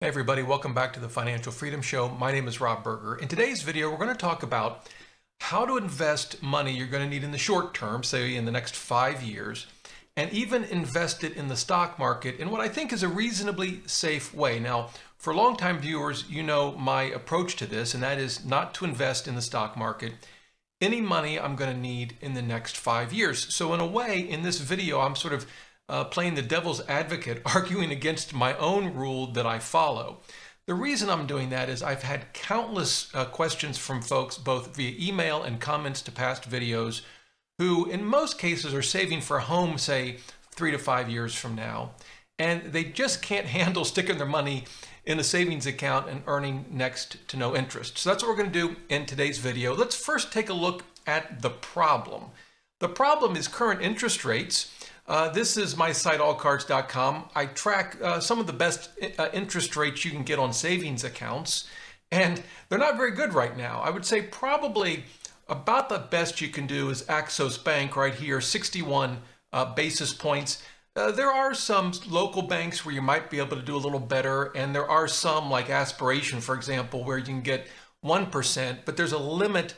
Hey everybody, welcome back to the Financial Freedom Show. My name is Rob Berger. In today's video, we're going to talk about how to invest money you're going to need in the short term, say in the next 5 years, and even invest it in the stock market in what I think is a reasonably safe way. Now, for longtime viewers, you know my approach to this, and that is not to invest in the stock market any money I'm going to need in the next 5 years. So in a way, in this video, I'm sort of playing the devil's advocate, arguing against my own rule that I follow. The reason I'm doing that is I've had countless questions from folks, both via email and comments to past videos, who in most cases are saving for a home, say 3 to 5 years from now, and they just can't handle sticking their money in a savings account and earning next to no interest. So that's what we're going to do in today's video. Let's first take a look at the problem. The problem is current interest rates. This is my site, allcards.com. I track some of the best interest rates you can get on savings accounts, and they're not very good right now. I would say probably about the best you can do is Axos Bank right here, 61 basis points. There are some local banks where you might be able to do a little better, and there are some like Aspiration, for example, where you can get 1%, but there's a limit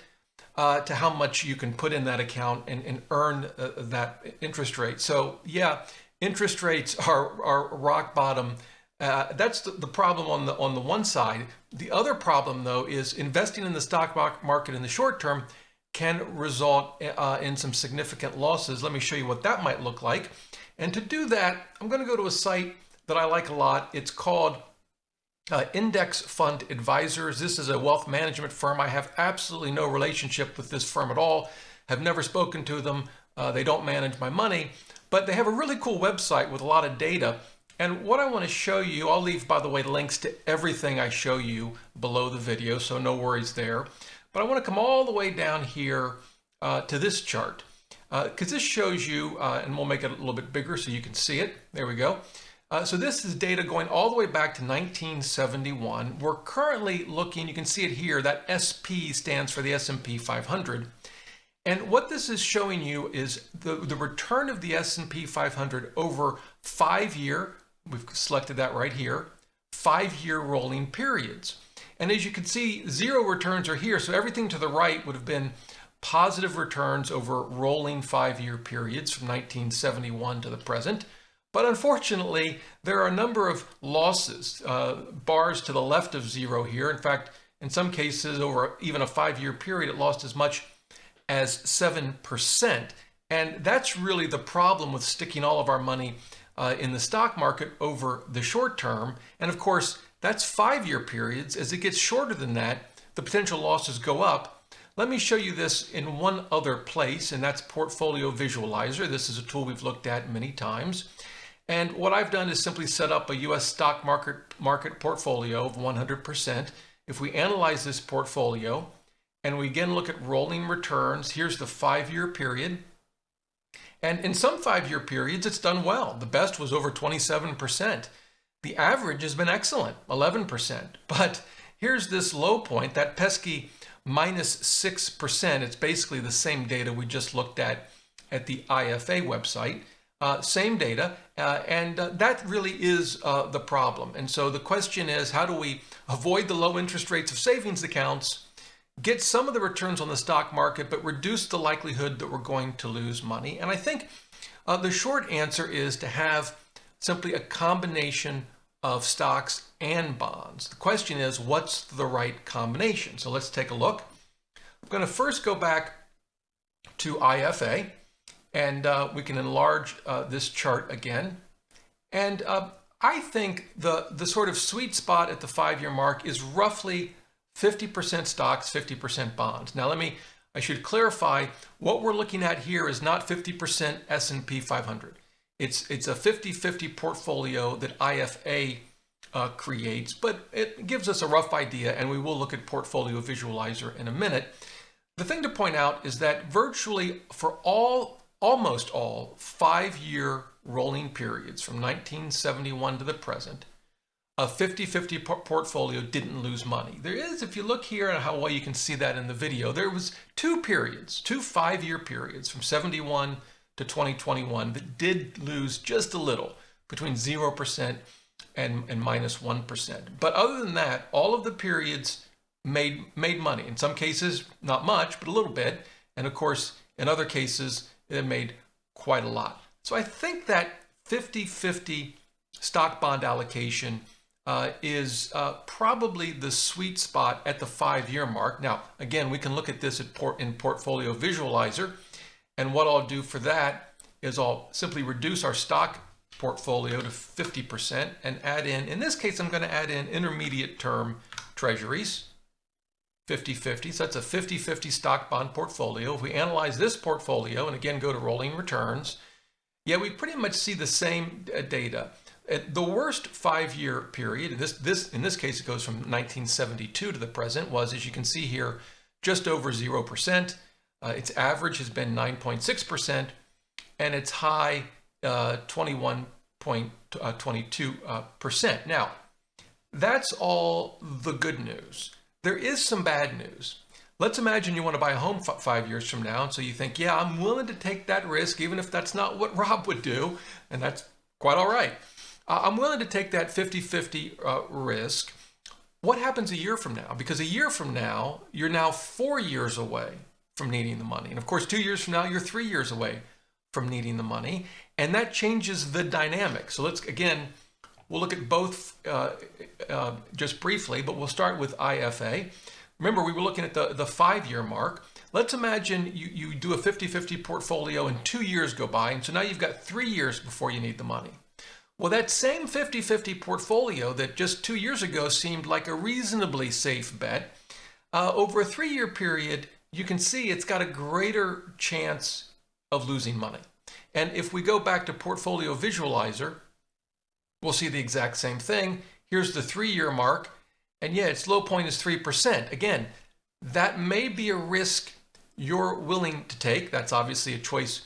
to how much you can put in that account and earn that interest rate. So yeah, interest rates are rock bottom. That's the problem on the one side. The other problem, though, is investing in the stock market in the short term can result in some significant losses. Let me show you what that might look like. And to do that, I'm going to go to a site that I like a lot. It's called Index Fund Advisors. This is a wealth management firm. I have absolutely no relationship with this firm at all, have never spoken to them. They don't manage my money, but they have a really cool website with a lot of data. And what I want to show you, I'll leave, by the way, links to everything I show you below the video, so no worries there. But I want to come all the way down here to this chart, because this shows you, and we'll make it a little bit bigger so you can see it. There we go. So this is data going all the way back to 1971. We're currently looking, you can see it here, that SP stands for the S&P 500. And what this is showing you is the return of the S&P 500 over 5-year, we've selected that right here, 5-year rolling periods. And as you can see, zero returns are here. So everything to the right would have been positive returns over rolling 5-year periods from 1971 to the present. But unfortunately, there are a number of losses, bars to the left of zero here. In fact, in some cases, over even a 5-year period, it lost as much as 7%. And that's really the problem with sticking all of our money in the stock market over the short term. And of course, that's 5-year periods. As it gets shorter than that, the potential losses go up. Let me show you this in one other place, and that's Portfolio Visualizer. This is a tool we've looked at many times. And what I've done is simply set up a U.S. stock market portfolio of 100%. If we analyze this portfolio and we again look at rolling returns, here's the 5-year period. And in some 5-year periods, it's done well. The best was over 27%. The average has been excellent, 11%. But here's this low point, that pesky minus 6%. It's basically the same data we just looked at the IFA website. Same data, and that really is the problem. And so the question is, how do we avoid the low interest rates of savings accounts, get some of the returns on the stock market, but reduce the likelihood that we're going to lose money? And I think the short answer is to have simply a combination of stocks and bonds. The question is, what's the right combination? So let's take a look. I'm going to first go back to IFA. And we can enlarge this chart again. And I think the sort of sweet spot at the 5-year mark is roughly 50% stocks, 50% bonds. Now I should clarify, what we're looking at here is not 50% S&P 500. It's a 50-50 portfolio that IFA creates, but it gives us a rough idea, and we will look at Portfolio Visualizer in a minute. The thing to point out is that virtually for almost all 5-year rolling periods from 1971 to the present, a 50-50 portfolio didn't lose money. There is, if you look here at how well you can see that in the video, there was 2 5-year periods from 71 to 2021 that did lose just a little, between 0% and minus 1%. But other than that, all of the periods made money. In some cases, not much, but a little bit. And of course, in other cases, it made quite a lot. So I think that 50-50 stock bond allocation is probably the sweet spot at the 5-year mark. Now, again, we can look at this in Portfolio Visualizer. And what I'll do for that is I'll simply reduce our stock portfolio to 50% and add in this case, I'm going to add in intermediate term treasuries, 50-50. So that's a 50-50 stock bond portfolio. If we analyze this portfolio and again go to rolling returns, yeah, we pretty much see the same data. The worst 5-year period, in this case it goes from 1972 to the present, was, as you can see here, just over 0%. Its average has been 9.6%, and its high 21.22%. Now, that's all the good news. There is some bad news. Let's imagine you want to buy a home 5 years from now, and so you think, yeah, I'm willing to take that risk, even if that's not what Rob would do, and that's quite all right. I'm willing to take that 50-50 risk. What happens a year from now? Because a year from now, you're now 4 years away from needing the money. And of course, 2 years from now, you're 3 years away from needing the money. And that changes the dynamic. So we'll look at both just briefly, but we'll start with IFA. Remember, we were looking at the 5-year mark. Let's imagine you do a 50-50 portfolio and 2 years go by. And so now you've got 3 years before you need the money. Well, that same 50-50 portfolio that just 2 years ago seemed like a reasonably safe bet, over a 3-year period, you can see it's got a greater chance of losing money. And if we go back to Portfolio Visualizer, we'll see the exact same thing. Here's the 3-year mark, and yeah, its low point is 3%. Again, that may be a risk you're willing to take. That's obviously a choice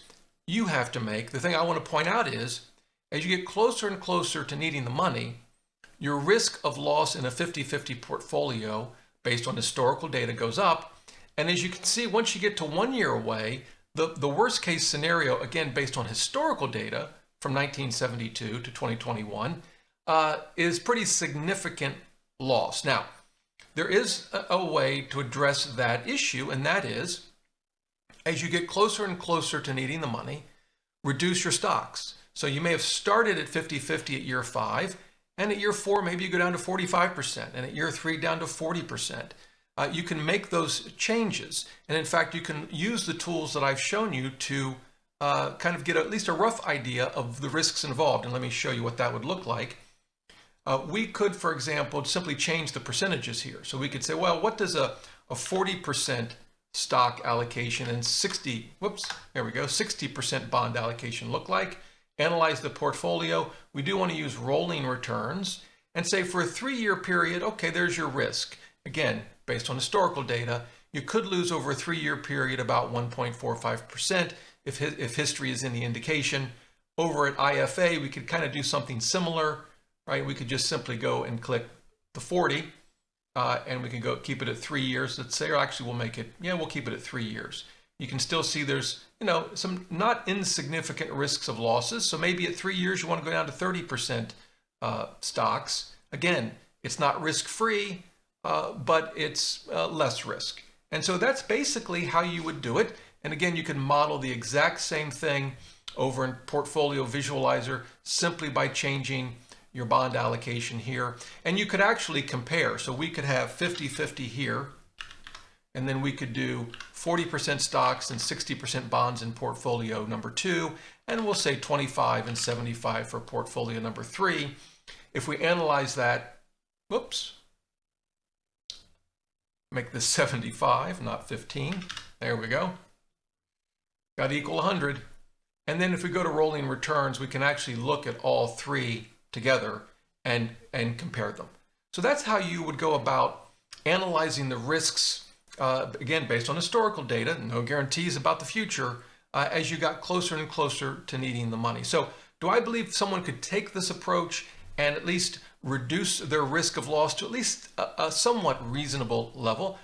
you have to make. The thing I want to point out is, as you get closer and closer to needing the money, your risk of loss in a 50-50 portfolio based on historical data goes up. And as you can see, once you get to 1 year away, the worst case scenario, again, based on historical data from 1972 to 2021, is pretty significant loss. Now, there is a way to address that issue, and that is, as you get closer and closer to needing the money, reduce your stocks. So you may have started at 50-50 at year 5, and at year 4, maybe you go down to 45%, and at year 3, down to 40%. You can make those changes. And in fact, you can use the tools that I've shown you to kind of get at least a rough idea of the risks involved. And let me show you what that would look like. We could, for example, simply change the percentages here. So we could say, well, what does a 40% stock allocation and 60% bond allocation look like? Analyze the portfolio. We do want to use rolling returns and say for a 3-year period, okay, there's your risk. Again, based on historical data, you could lose over a 3-year period about 1.45% if history is any indication. Over at IFA, we could kind of do something similar, right? We could just simply go and click the 40, and we can go keep it at 3 years. Let's say, or actually we'll keep it at 3 years. You can still see there's, some not insignificant risks of losses. So maybe at 3 years, you want to go down to 30% stocks. Again, it's not risk-free, but it's less risk. And so that's basically how you would do it. And again, you can model the exact same thing over in Portfolio Visualizer simply by changing your bond allocation here. And you could actually compare. So we could have 50-50 here, and then we could do 40% stocks and 60% bonds in portfolio number 2, and we'll say 25 and 75 for portfolio number 3. If we analyze that, make this 75, not 15. There we go. Got to equal 100. And then if we go to rolling returns, we can actually look at all 3 together and compare them. So that's how you would go about analyzing the risks, again, based on historical data, no guarantees about the future, as you got closer and closer to needing the money. So do I believe someone could take this approach and at least reduce their risk of loss to at least a somewhat reasonable level?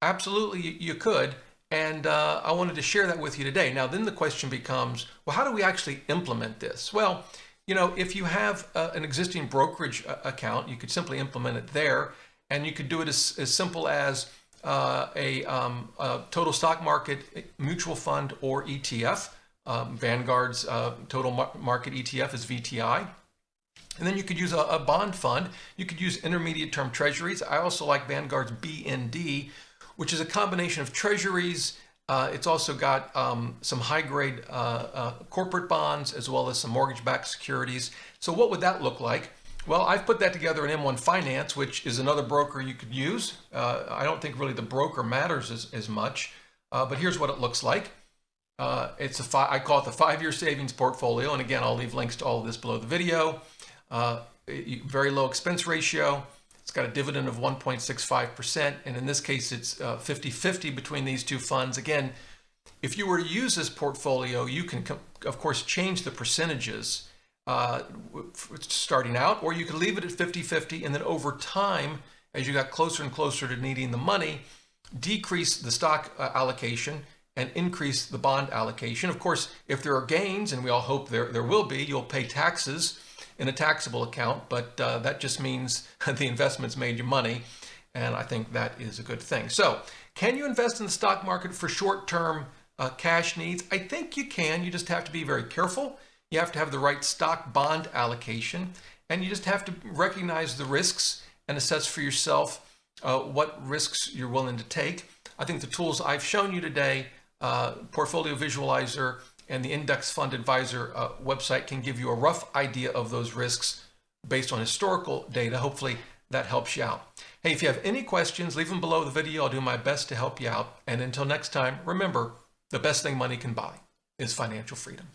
Absolutely, you could. And I wanted to share that with you today. Now, then the question becomes, well, how do we actually implement this? Well, if you have an existing brokerage account, you could simply implement it there, and you could do it as simple as a total stock market mutual fund or ETF. Vanguard's total market ETF is VTI. And then you could use a bond fund. You could use intermediate term treasuries. I also like Vanguard's BND, which is a combination of treasuries. It's also got some high grade corporate bonds as well as some mortgage-backed securities. So what would that look like? Well, I've put that together in M1 Finance, which is another broker you could use. I don't think really the broker matters as much, but here's what it looks like. I call it the 5-year savings portfolio. And again, I'll leave links to all of this below the video. Very low expense ratio. It's got a dividend of 1.65%. And in this case, it's 50-50 between these two funds. Again, if you were to use this portfolio, you can, of course, change the percentages starting out, or you could leave it at 50-50. And then over time, as you got closer and closer to needing the money, decrease the stock allocation and increase the bond allocation. Of course, if there are gains, and we all hope there will be, you'll pay taxes in a taxable account, but that just means the investment's made you money, and I think that is a good thing. So, can you invest in the stock market for short-term cash needs? I think you can. You just have to be very careful. You have to have the right stock-bond allocation, and you just have to recognize the risks and assess for yourself what risks you're willing to take. I think the tools I've shown you today, Portfolio Visualizer and the Index Fund Advisor website, can give you a rough idea of those risks based on historical data. Hopefully that helps you out. Hey, if you have any questions, leave them below the video. I'll do my best to help you out. And until next time, remember, the best thing money can buy is financial freedom.